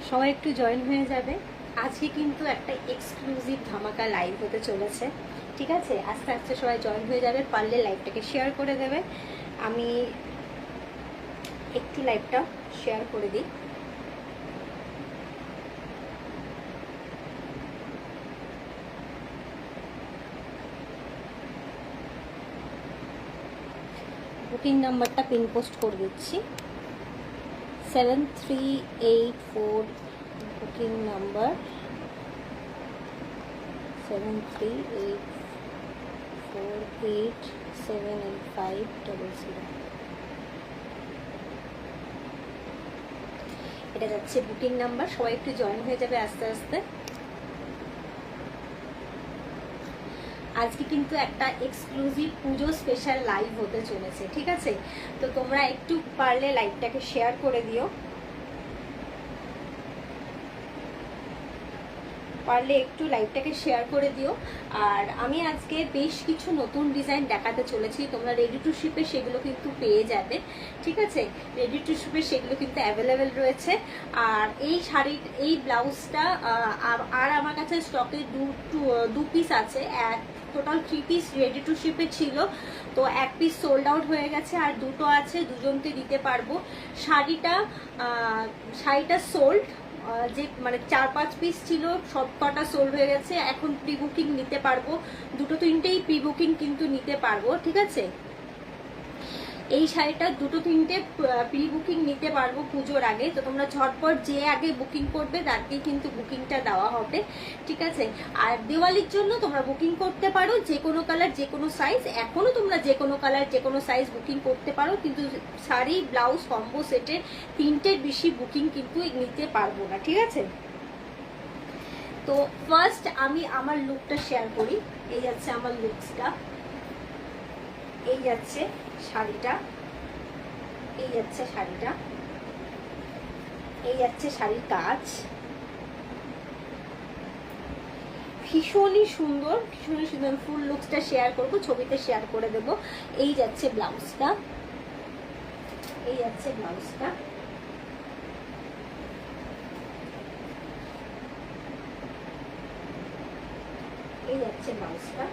সবাই একটু জয়েন হয়ে যাবে। আজকে কিন্তু একটা এক্সক্লুসিভ ধামাকা লাইভ হতে চলেছে, ঠিক আছে? আস্তে আস্তে সবাই জয়েন হয়ে যাবে, পারলে লাইভটাকে শেয়ার করে দেবে। আমি একটু লাইভটা শেয়ার করে দিই। বুকিং নাম্বারটা পিন পোস্ট করে দিচ্ছি, 7384 বুকিং নাম্বার 7384878500। এটা যাচ্ছে বুকিং নাম্বার, সবাই একটু জয়েন হয়ে যাবে আস্তে আস্তে। আজকে কিন্তু একটা এক্সক্লুসিভ পুজো স্পেশাল লাইভ হতে চলেছে, ঠিক আছে? তো তোমরা একটু পারলে লাইভটাকে শেয়ার করে দিও, পারলে একটু লাইভটাকে শেয়ার করে দিও। আর আমি আজকে বেশ কিছু নতুন ডিজাইন দেখাতে চলেছি, তোমরা রেডি টু শিপে সেগুলো কিন্তু পেয়ে যাবে, ঠিক আছে? রেডি টু শিপে সেগুলো কিন্তু অ্যাভেলেবেল রয়েছে। আর এই শাড়ি, এই ব্লাউজটা আর আমার কাছে স্টকে দু পিস আছে। এক টোটাল 3 পিস রেডি টু শিপে ছিল, তো 1 পিস সোল্ড আউট হয়ে গেছে, আর দুটো আছে, দুজনকে দিতে পারবো। শাড়িটা সোল্ড, যে মানে 4-5 পিস ছিল সব কটা সোল্ড হয়ে গেছে। এখন প্রি বুকিং নিতে পারবো, দুটো তিনটেই প্রি বুকিং কিন্তু নিতে পারবো, ঠিক আছে? এই শাড়িটা দুটো তিনটে প্রি বুকিং নিতে পারবো পুজোর আগে। তো তোমরা ঝটপট যে আগে বুকিং করবে তাকেই কিন্তু বুকিংটা দেওয়া হবে, ঠিক আছে? আর দিওয়ালির জন্য তোমরা বুকিং করতে পারো, যে কোনো কালার যে কোনো সাইজ। এখনো তোমরা যে কোনো কালার যে কোনো সাইজ বুকিং করতে পারো, কিন্তু শাড়ি ব্লাউজ কম্বো সেটের 3টের বেশি বুকিং কিন্তু নিতে পারবো না, ঠিক আছে? তো ফার্স্ট আমি আমার লুকটা শেয়ার করি। এই যাচ্ছে আমার লুকসটা, এই যাচ্ছে শাড়িটা, এই যাচ্ছে শাড়িটা, এই যাচ্ছে শাড়ির কাজ, ভীষণই সুন্দর, ভীষণই সুন্দর। ফুল লুকসটা শেয়ার করব, ছবিতে শেয়ার করে দেব। এই যাচ্ছে ব্লাউজটা, এই যাচ্ছে ব্লাউজটা, এই যাচ্ছে ব্লাউজটা।